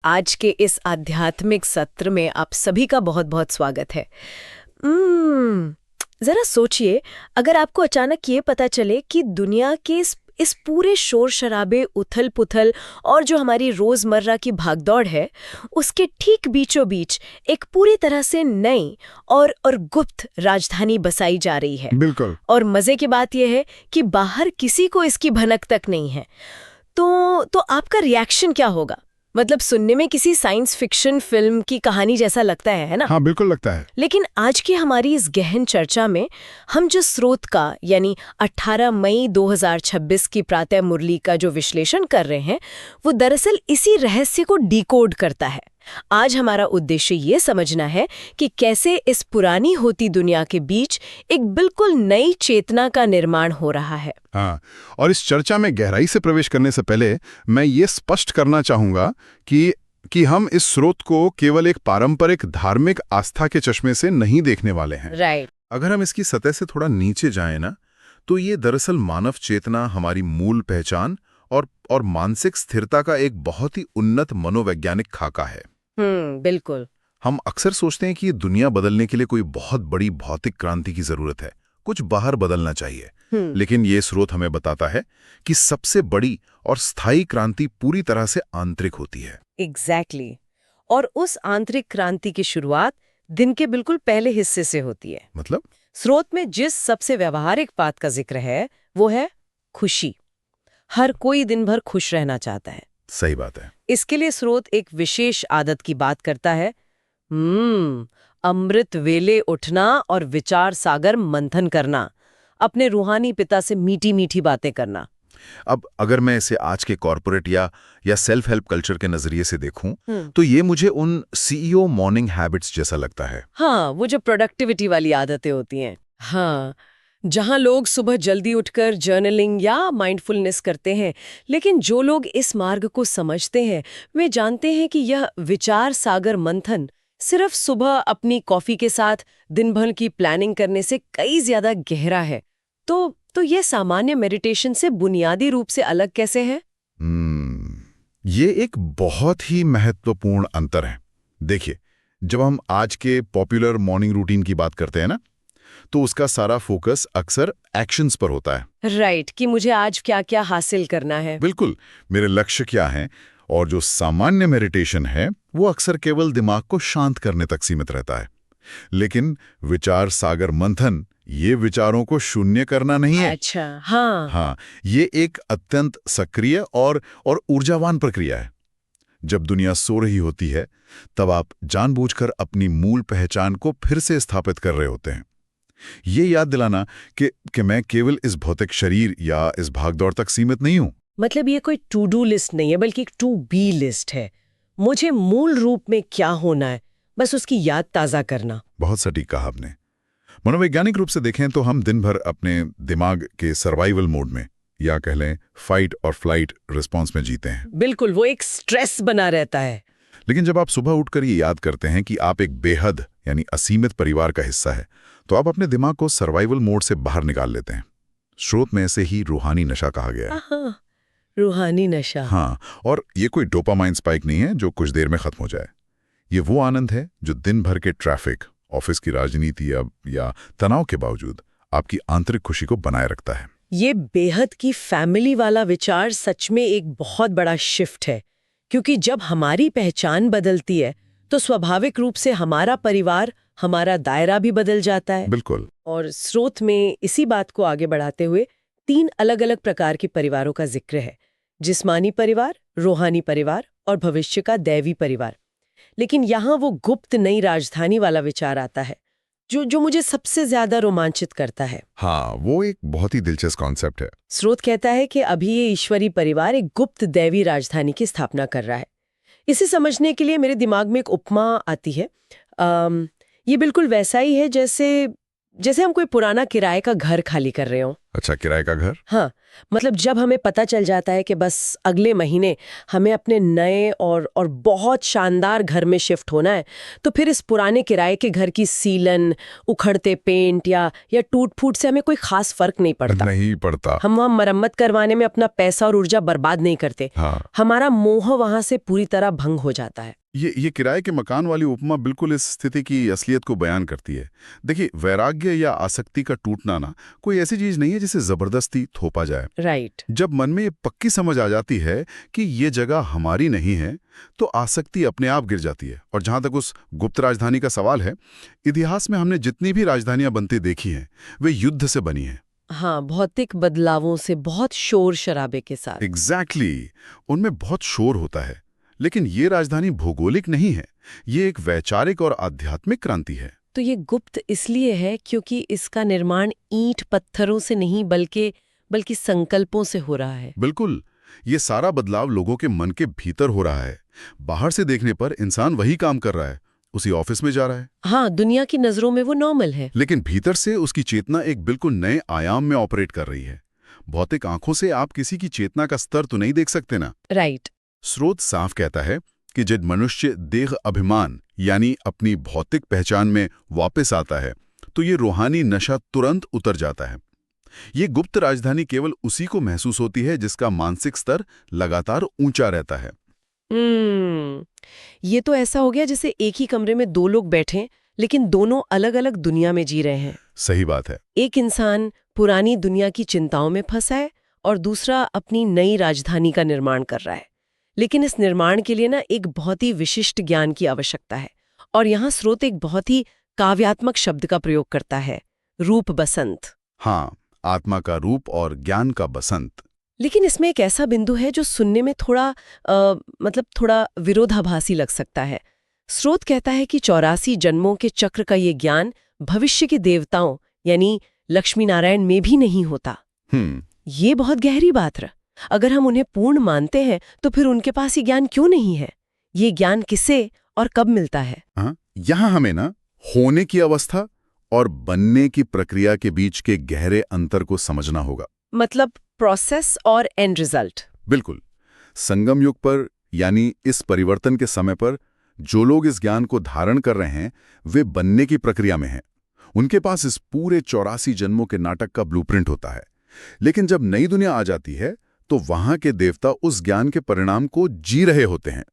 आज के इस आध्यात्मिक सत्र में आप सभी का बहुत बहुत स्वागत है। जरा सोचिए, अगर आपको अचानक ये पता चले कि दुनिया के इस पूरे शोर शराबे, उथल पुथल और जो हमारी रोजमर्रा की भागदौड़ है, उसके ठीक बीचों बीच एक पूरी तरह से नई और गुप्त राजधानी बसाई जा रही है। बिल्कुल। और मजे की बात यह है कि बाहर किसी को इसकी भनक तक नहीं है। तो आपका रिएक्शन क्या होगा? मतलब सुनने में किसी साइंस फिक्शन फिल्म की कहानी जैसा लगता है ना? हाँ, बिल्कुल लगता है। लेकिन आज की हमारी इस गहन चर्चा में हम जो स्रोत का यानी 18 मई 2026 की प्रातः मुरली का जो विश्लेषण कर रहे हैं, वो दरअसल इसी रहस्य को डिकोड करता है। आज हमारा उद्देश्य ये समझना है कि कैसे इस पुरानी होती दुनिया के बीच एक बिल्कुल नई चेतना का निर्माण हो रहा है। हाँ, और इस चर्चा में गहराई से प्रवेश करने से पहले मैं ये स्पष्ट करना चाहूंगा कि हम इस स्रोत को केवल एक पारंपरिक धार्मिक आस्था के चश्मे से नहीं देखने वाले हैं। राइट। अगर हम इसकी सतह से थोड़ा नीचे जाएं ना, तो ये दरअसल मानव चेतना, हमारी मूल पहचान और मानसिक स्थिरता का एक बहुत ही उन्नत मनोवैज्ञानिक खाका है। बिल्कुल। हम अक्सर सोचते हैं कि ये दुनिया बदलने के लिए कोई बहुत बड़ी भौतिक क्रांति की जरूरत है, कुछ बाहर बदलना चाहिए। लेकिन ये स्रोत हमें बताता है कि सबसे बड़ी और स्थायी क्रांति पूरी तरह से आंतरिक होती है। एग्जैक्टली। और उस आंतरिक क्रांति की शुरुआत दिन के बिल्कुल पहले हिस्से से होती है। मतलब? स्रोत में जिस सबसे व्यवहारिक बात का जिक्र है वो है खुशी। हर कोई दिन भर खुश रहना चाहता है। सही बात है। इसके लिए स्रोत एक विशेष आदत की बात करता है। अमृत वेले उठना और विचार सागर मंथन करना, अपने रूहानी पिता से मीठी मीठी बातें करना। अब अगर मैं इसे आज के कॉर्पोरेट या सेल्फ हेल्प कल्चर के नजरिए से देखूं, तो ये मुझे उन सीईओ मॉर्निंग हैबिट्स जैसा लगता है। हाँ, वो जो प्रोडक्टिविटी वाली आदतें होती हैं। हाँ, जहां लोग सुबह जल्दी उठकर जर्नलिंग या माइंडफुलनेस करते हैं। लेकिन जो लोग इस मार्ग को समझते हैं, वे जानते हैं कि यह विचार सागर मंथन सिर्फ सुबह अपनी कॉफी के साथ दिन भर की प्लानिंग करने से कई ज्यादा गहरा है। तो ये सामान्य मेडिटेशन से बुनियादी रूप से अलग कैसे है? ये एक बहुत ही महत्वपूर्ण अंतर है। देखिए, जब हम आज के पॉपुलर मॉर्निंग रूटीन की बात करते हैं ना, तो उसका सारा फोकस अक्सर एक्शंस पर होता है। राइट, कि मुझे आज क्या क्या हासिल करना है। बिल्कुल, मेरे लक्ष्य क्या हैं। और जो सामान्य मेडिटेशन है वो अक्सर केवल दिमाग को शांत करने तक सीमित रहता है। लेकिन विचार सागर मंथन ये विचारों को शून्य करना नहीं है। अच्छा, हाँ, ये एक अत्यंत सक्रिय और ऊर्जावान प्रक्रिया है। जब दुनिया सो रही होती है, तब आप जानबूझकर अपनी मूल पहचान को फिर से स्थापित कर रहे होते हैं। ये याद दिलाना कि मैं केवल इस भौतिक शरीर या इस भागदौड़ तक सीमित नहीं हूं। मतलब ये कोई टू डू लिस्ट नहीं है, बल्कि एक टू बी लिस्ट है। मुझे मूल रूप में क्या होना है, बस उसकी याद ताज़ा करना। बहुत सटीक कहा आपने। मनोवैज्ञानिक रूप से देखें तो हम दिन भर अपने दिमाग के सर्वाइवल मोड में, या कह लें फाइट और फ्लाइट रिस्पॉन्स में जीते हैं। बिल्कुल, वो एक स्ट्रेस बना रहता है। लेकिन जब आप सुबह उठकर ये याद करते हैं कि आप एक बेहद यानी असीमित परिवार का हिस्सा है, तो आप अपने दिमाग को सर्वाइवल मोड से बाहर निकाल लेते हैं। स्रोत में ऐसे ही रूहानी नशा कहा गया है। रूहानी नशा। हाँ, और ये कोई डोपामाइन स्पाइक नहीं है जो कुछ देर में खत्म हो जाए। ये वो आनंद है जो दिन भर के ट्रैफिक, ऑफिस की राजनीति या तनाव के बावजूद आपकी आंतरिक खुशी को बनाए रखता है। ये बेहद की फैमिली वाला विचार सच में एक बहुत बड़ा शिफ्ट है, क्योंकि जब हमारी पहचान बदलती है तो स्वाभाविक रूप से हमारा परिवार, हमारा दायरा भी बदल जाता है। बिल्कुल। और स्रोत में इसी बात को आगे बढ़ाते हुए 3 अलग-अलग प्रकार के परिवारों का जिक्र है। जिस्मानी परिवार, रूहानी परिवार और भविष्य का दैवी परिवार। लेकिन यहाँ वो गुप्त नई राजधानी वाला विचार आता है जो मुझे सबसे ज्यादा रोमांचित करता है। हाँ, वो एक बहुत ही दिलचस्प कॉन्सेप्ट है। स्रोत कहता है कि अभी ये ईश्वरी परिवार एक गुप्त दैवी राजधानी की स्थापना कर रहा है। इसे समझने के लिए मेरे दिमाग में एक उपमा आती है। ये बिल्कुल वैसा ही है जैसे हम कोई पुराना किराए का घर खाली कर रहे हो। अच्छा, किराए का घर? हाँ, मतलब जब हमें पता चल जाता है कि बस अगले महीने हमें अपने नए और बहुत शानदार घर में शिफ्ट होना है, तो फिर इस पुराने किराए के घर की सीलन, उखड़ते पेंट या टूट-फूट से हमें कोई खास फर्क नहीं पड़ता। नहीं पड़ता। हम वहाँ मरम्मत करवाने में अपना पैसा और ऊर्जा बर्बाद नहीं करते। हाँ, हमारा मोह वहाँ से पूरी तरह भंग हो जाता है। ये किराए के मकान वाली उपमा बिल्कुल इस स्थिति की असलियत को बयान करती है। देखिए, वैराग्य या आसक्ति का टूटना ना कोई ऐसी चीज नहीं है जिसे जबरदस्ती थोपा जाए। राइट। जब मन में ये पक्की समझ आ जाती है कि ये जगह हमारी नहीं है, तो आसक्ति अपने आप गिर जाती है। और जहां तक उस गुप्त राजधानी का सवाल है, इतिहास में हमने जितनी भी राजधानियां बनती देखी हैं, वे युद्ध से बनी हैं। हाँ, भौतिक बदलावों से, बहुत शोर शराबे के साथ। एग्जैक्टली, उनमें बहुत शोर होता है। लेकिन ये राजधानी भौगोलिक नहीं है, ये एक वैचारिक और आध्यात्मिक क्रांति है। तो ये गुप्त इसलिए है क्योंकि इसका निर्माण ईंट पत्थरों से नहीं बल्कि संकल्पों से हो रहा है। बिल्कुल, ये सारा बदलाव लोगों के मन के भीतर हो रहा है। बाहर से देखने पर इंसान वही काम कर रहा है, उसी ऑफिस में जा रहा है। हाँ, दुनिया की नजरों में वो नॉर्मल है। लेकिन भीतर से उसकी चेतना एक बिल्कुल नए आयाम में ऑपरेट कर रही है। भौतिक आंखों से आप किसी की चेतना का स्तर तो नहीं देख सकते ना। राइट। स्रोत साफ कहता है कि जब मनुष्य देह अभिमान यानी अपनी भौतिक पहचान में वापस आता है, तो ये रूहानी नशा तुरंत उतर जाता है। ये गुप्त राजधानी केवल उसी को महसूस होती है जिसका मानसिक स्तर लगातार ऊंचा रहता है। ये तो ऐसा हो गया जैसे एक ही कमरे में दो लोग बैठे लेकिन दोनों अलग अलग दुनिया में जी रहे हैं। सही बात है। एक इंसान पुरानी दुनिया की चिंताओं में फंसा है और दूसरा अपनी नई राजधानी का निर्माण कर रहा है। लेकिन इस निर्माण के लिए ना एक बहुत ही विशिष्ट ज्ञान की आवश्यकता है। और यहाँ स्रोत एक बहुत ही काव्यात्मक शब्द का प्रयोग करता है, रूप बसंत। हाँ, आत्मा का रूप और ज्ञान का बसंत। लेकिन इसमें एक ऐसा बिंदु है जो सुनने में थोड़ा विरोधाभासी लग सकता है। स्रोत कहता है कि 84 जन्मों के चक्र का ये ज्ञान भविष्य के देवताओं यानी लक्ष्मी नारायण में भी नहीं होता। ये बहुत गहरी बात है। अगर हम उन्हें पूर्ण मानते हैं तो फिर उनके पास ये ज्ञान क्यों नहीं है? ये ज्ञान किसे और कब मिलता है? यहाँ हमें ना होने की अवस्था और बनने की प्रक्रिया के बीच के गहरे अंतर को समझना होगा। मतलब प्रोसेस और एंड रिजल्ट। बिल्कुल। संगम युग पर यानी इस परिवर्तन के समय पर जो लोग इस ज्ञान को धारण कर रहे हैं, वे बनने की प्रक्रिया में हैं। उनके पास इस पूरे 84 जन्मों के नाटक का ब्लूप्रिंट होता है। लेकिन जब नई दुनिया आ जाती है तो वहां के देवता उस ज्ञान के परिणाम को जी रहे होते हैं।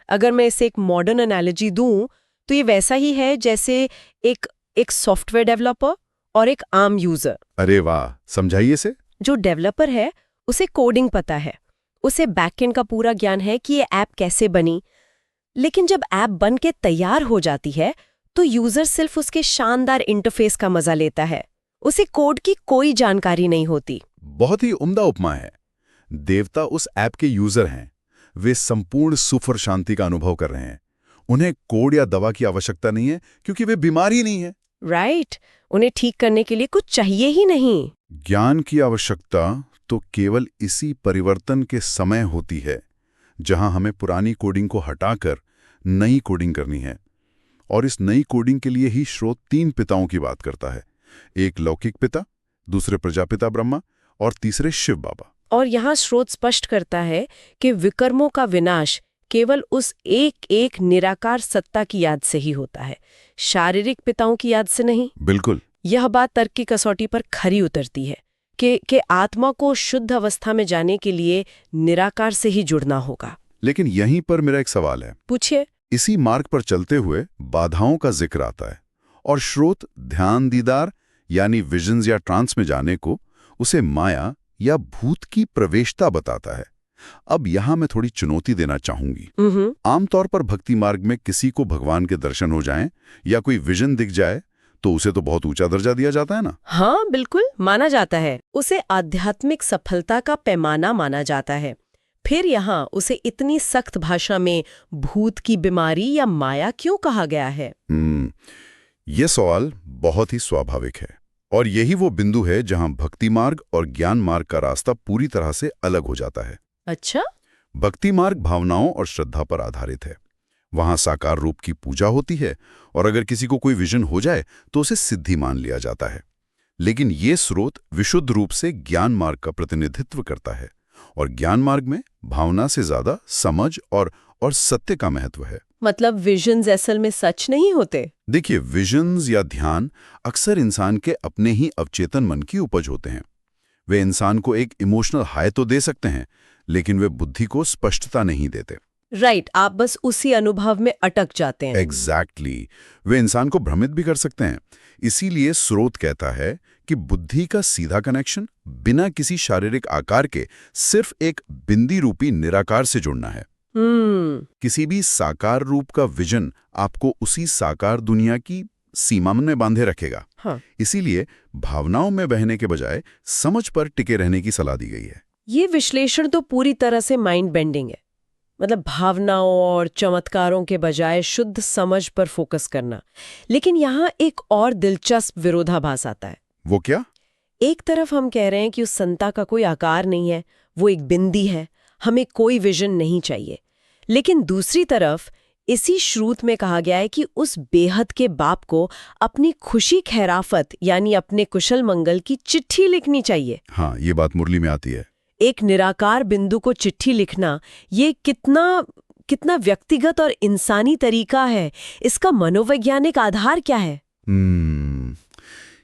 अगर मैं इसे एक मॉडर्न एनालॉजी दूं तो ये वैसा ही है जैसे एक सॉफ्टवेयर डेवलपर और एक आम यूजर। अरे वाह, समझाइए इसे। जो डेवलपर है उसे कोडिंग पता है, उसे बैकएंड का पूरा ज्ञान है कि ये ऐप कैसे बनी। लेकिन जब ऐप बन के तैयार हो जाती है तो यूजर सिर्फ उसके शानदार इंटरफेस का मजा लेता है, उसे कोड की कोई जानकारी नहीं होती। बहुत ही उम्दा उपमा है। देवता उस ऐप के यूजर हैं, वे संपूर्ण सुख और शांति का अनुभव कर रहे हैं। उन्हें कोड या दवा की आवश्यकता नहीं है क्योंकि वे बीमार ही नहीं है। राइट। उन्हें ठीक करने के लिए कुछ चाहिए ही नहीं। ज्ञान की आवश्यकता तो केवल इसी परिवर्तन के समय होती है जहां हमें पुरानी कोडिंग को हटाकर नई कोडिंग करनी है। और इस नई कोडिंग के लिए ही स्रोत 3 पिताओं की बात करता है। एक लौकिक पिता, दूसरे प्रजापिता ब्रह्मा और तीसरे शिव बाबा। और यहाँ स्रोत स्पष्ट करता है कि विकर्मों का विनाश केवल उस एक निराकार सत्ता की याद से ही होता है, शारीरिक पिताओं की याद से नहीं। बिल्कुल। यह बात तर्क की कसौटी पर खरी उतरती है कि आत्मा को शुद्ध अवस्था में जाने के लिए निराकार से ही जुड़ना होगा। लेकिन यहीं पर मेरा एक सवाल है। पूछिए। इसी मार्ग पर चलते हुए बाधाओं का जिक्र आता है और स्रोत ध्यान दीदार यानी विजन्स या ट्रांस में जाने को उसे माया या भूत की प्रवेशता बताता है। अब यहां मैं थोड़ी चुनौती देना चाहूंगी। आमतौर पर भक्ति मार्ग में किसी को भगवान के दर्शन हो जाएं या कोई विजन दिख जाए तो उसे तो बहुत ऊंचा दर्जा दिया जाता है ना। हाँ, बिल्कुल माना जाता है। उसे आध्यात्मिक सफलता का पैमाना माना जाता है। फिर यहाँ उसे इतनी सख्त भाषा में भूत की बीमारी या माया क्यों कहा गया है? ये सवाल बहुत ही स्वाभाविक है और यही वो बिंदु है जहां भक्ति मार्ग और ज्ञान मार्ग का रास्ता पूरी तरह से अलग हो जाता है। अच्छा। भक्ति मार्ग भावनाओं और श्रद्धा पर आधारित है। वहां साकार रूप की पूजा होती है और अगर किसी को कोई विजन हो जाए तो उसे सिद्धि मान लिया जाता है। लेकिन ये स्रोत विशुद्ध रूप से ज्ञान मार्ग का प्रतिनिधित्व करता है और ज्ञान मार्ग में भावना से ज्यादा समझ और सत्य का महत्व है। मतलब विजन्स असल में सच नहीं होते? देखिए, विजन्स या ध्यान अक्सर इंसान के अपने ही अवचेतन मन की उपज होते हैं। वे इंसान को एक इमोशनल हाई तो दे सकते हैं, लेकिन वे बुद्धि को स्पष्टता नहीं देते। राइट, आप बस उसी अनुभव में अटक जाते हैं। एग्जैक्टली। वे इंसान को भ्रमित भी कर सकते हैं। इसीलिए स्रोत कहता है कि बुद्धि का सीधा कनेक्शन बिना किसी शारीरिक आकार के सिर्फ एक बिंदी रूपी निराकार से जुड़ना है। किसी भी साकार रूप का विजन आपको उसी साकार दुनिया की सीमा में बांधे रखेगा। हाँ। इसीलिए भावनाओं में बहने के बजाय समझ पर टिके रहने की सलाह दी गई है। ये विश्लेषण तो पूरी तरह से माइंड बेंडिंग है। मतलब भावनाओं और चमत्कारों के बजाय शुद्ध समझ पर फोकस करना। लेकिन यहाँ एक और दिलचस्प विरोधाभास आता है। वो क्या? एक तरफ हम कह रहे हैं कि उस संता का कोई आकार नहीं है, वो एक बिंदी है, हमें कोई विजन नहीं चाहिए। लेकिन दूसरी तरफ इसी श्रुत में कहा गया है कि उस बेहद के बाप को अपनी खुशी खैराफत यानी अपने कुशल मंगल की चिट्ठी लिखनी चाहिए। हाँ, ये बात मुरली में आती है। एक निराकार बिंदु को चिट्ठी लिखना, ये कितना व्यक्तिगत और इंसानी तरीका है। इसका मनोवैज्ञानिक आधार क्या है?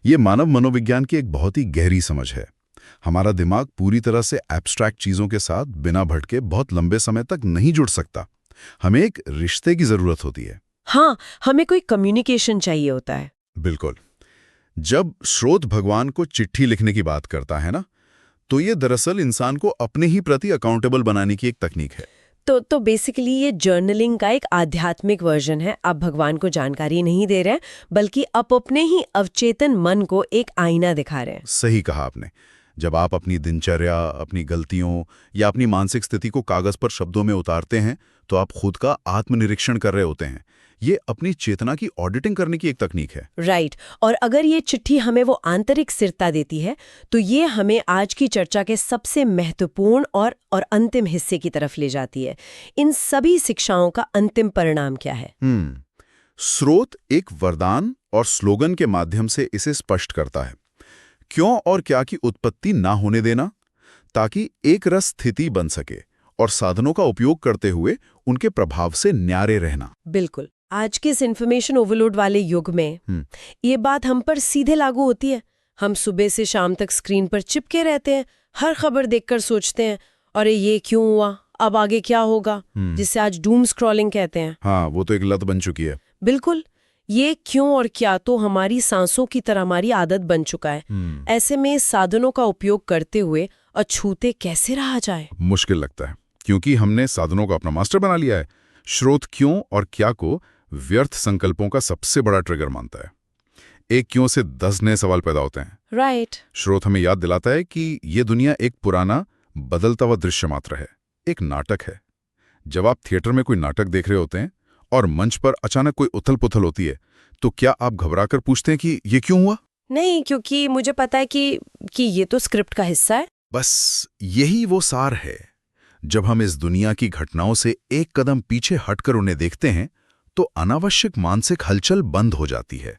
ये मानव मनोविज्ञान की एक बहुत ही गहरी समझ है। हमारा दिमाग पूरी तरह से एब्स्ट्रैक्ट चीजों के साथ बिना भटके बहुत लंबे समय तक नहीं जुड़ सकता। हमें एक रिश्ते की जरूरत होती है। हाँ, हमें कोई कम्युनिकेशन चाहिए होता है। बिल्कुल। जब स्रोत भगवान को चिट्ठी लिखने की बात करता है ना, तो ये दरअसल इंसान को अपने ही प्रति अकाउंटेबल बनाने की एक तकनीक है। तो बेसिकली ये जर्नलिंग का एक आध्यात्मिक वर्जन है। आप भगवान को जानकारी नहीं दे रहे हैं, बल्कि आप अपने ही अवचेतन मन को एक आईना दिखा रहे हैं। सही कहा आपने। जब आप अपनी दिनचर्या, अपनी गलतियों या अपनी मानसिक स्थिति को कागज पर शब्दों में उतारते हैं, तो आप खुद का आत्मनिरीक्षण कर रहे होते हैं। ये अपनी चेतना की ऑडिटिंग करने की एक तकनीक है। राइट। और अगर ये चिट्ठी हमें वो आंतरिक स्थिरता देती है, तो ये हमें आज की चर्चा के सबसे महत्वपूर्ण और अंतिम हिस्से की तरफ ले जाती है। इन सभी शिक्षाओं का अंतिम परिणाम क्या है? स्रोत एक वरदान और स्लोगन के माध्यम से इसे स्पष्ट करता है। क्यों और क्या की उत्पत्ति ना होने देना, ताकि एक रस स्थिति बन सके और साधनों का उपयोग करते हुए उनके प्रभाव से न्यारे रहना। बिल्कुल। आज के इस इन्फॉर्मेशन ओवरलोड वाले युग में ये बात हम पर सीधे लागू होती है। हम सुबह से शाम तक स्क्रीन पर चिपके रहते हैं, हर खबर देखकर सोचते हैं, अरे ये क्यों हुआ, अब आगे क्या होगा, जिसे आज डूम स्क्रॉलिंग कहते हैं। हाँ, वो तो एक लत बन चुकी है। बिल्कुल। ये क्यों और क्या तो हमारी सांसों की तरह हमारी आदत बन चुका है। ऐसे में साधनों का उपयोग करते हुए अछूते कैसे रहा जाए? मुश्किल लगता है, क्योंकि हमने साधनों को अपना मास्टर बना लिया है। स्रोत क्यों और क्या को व्यर्थ संकल्पों का सबसे बड़ा ट्रिगर मानता है। एक क्यों से 10 नए सवाल पैदा होते हैं। राइट। स्रोत हमें याद दिलाता है कि ये दुनिया एक पुराना बदलता हुआ दृश्य मात्र है, एक नाटक है। जब आप थिएटर में कोई नाटक देख रहे होते हैं और मंच पर अचानक कोई उथल-पुथल होती है, तो क्या आप घबराकर पूछते हैं कि ये क्यों हुआ? नहीं, क्योंकि मुझे पता है कि ये तो स्क्रिप्ट का हिस्सा है। बस यही वो सार है। जब हम इस दुनिया की घटनाओं से एक कदम पीछे हटकर उन्हें देखते हैं, तो अनावश्यक मानसिक हलचल बंद हो जाती है।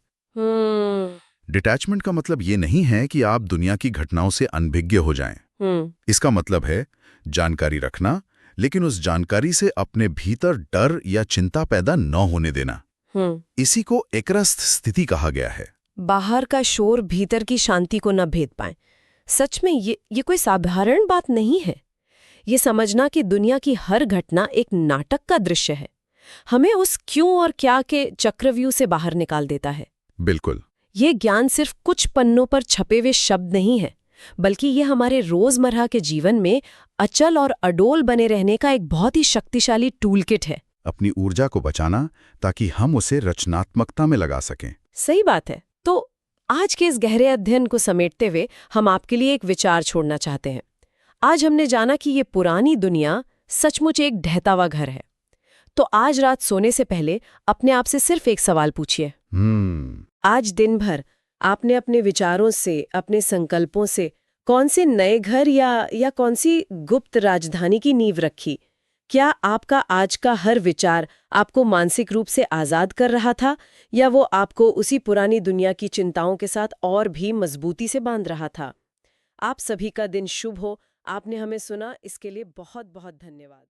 डिटैचमेंट का मतलब ये नहीं है कि आप दुनिया की घटनाओं से अनभिज्ञ हो जाएं। इसका मतलब है जानकारी रखना, लेकिन उस जानकारी से अपने भीतर डर या चिंता पैदा न होने देना। इसी को एकरस्त स्थिति कहा गया है। बाहर का शोर भीतर की शांति को न भेद पाए। सच में ये कोई साधारण बात नहीं है। ये समझना कि दुनिया की हर घटना एक नाटक का दृश्य है, हमें उस क्यों और क्या के चक्रव्यूह से बाहर निकाल देता है। बिल्कुल। ये ज्ञान सिर्फ कुछ पन्नों पर छपे हुए शब्द नहीं है, बल्कि ये हमारे रोजमर्रा के जीवन में अचल और अडोल बने रहने का एक बहुत ही शक्तिशाली टूलकिट है। अपनी ऊर्जा को बचाना ताकि हम उसे रचनात्मकता में लगा सकें। सही बात है। तो आज के इस गहरे अध्ययन को समेटते हुए हम आपके लिए एक विचार छोड़ना चाहते हैं। आज हमने जाना कि ये पुरानी दुनिया सचमुच एक ढहता हुआ घर है। तो आज रात सोने से पहले अपने आप से सिर्फ एक सवाल पूछिए। आज दिन भर आपने अपने विचारों से, अपने संकल्पों से कौन से नए घर या कौन सी गुप्त राजधानी की नींव रखी? क्या आपका आज का हर विचार आपको मानसिक रूप से आज़ाद कर रहा था, या वो आपको उसी पुरानी दुनिया की चिंताओं के साथ और भी मजबूती से बांध रहा था? आप सभी का दिन शुभ हो। आपने हमें सुना, इसके लिए बहुत बहुत धन्यवाद।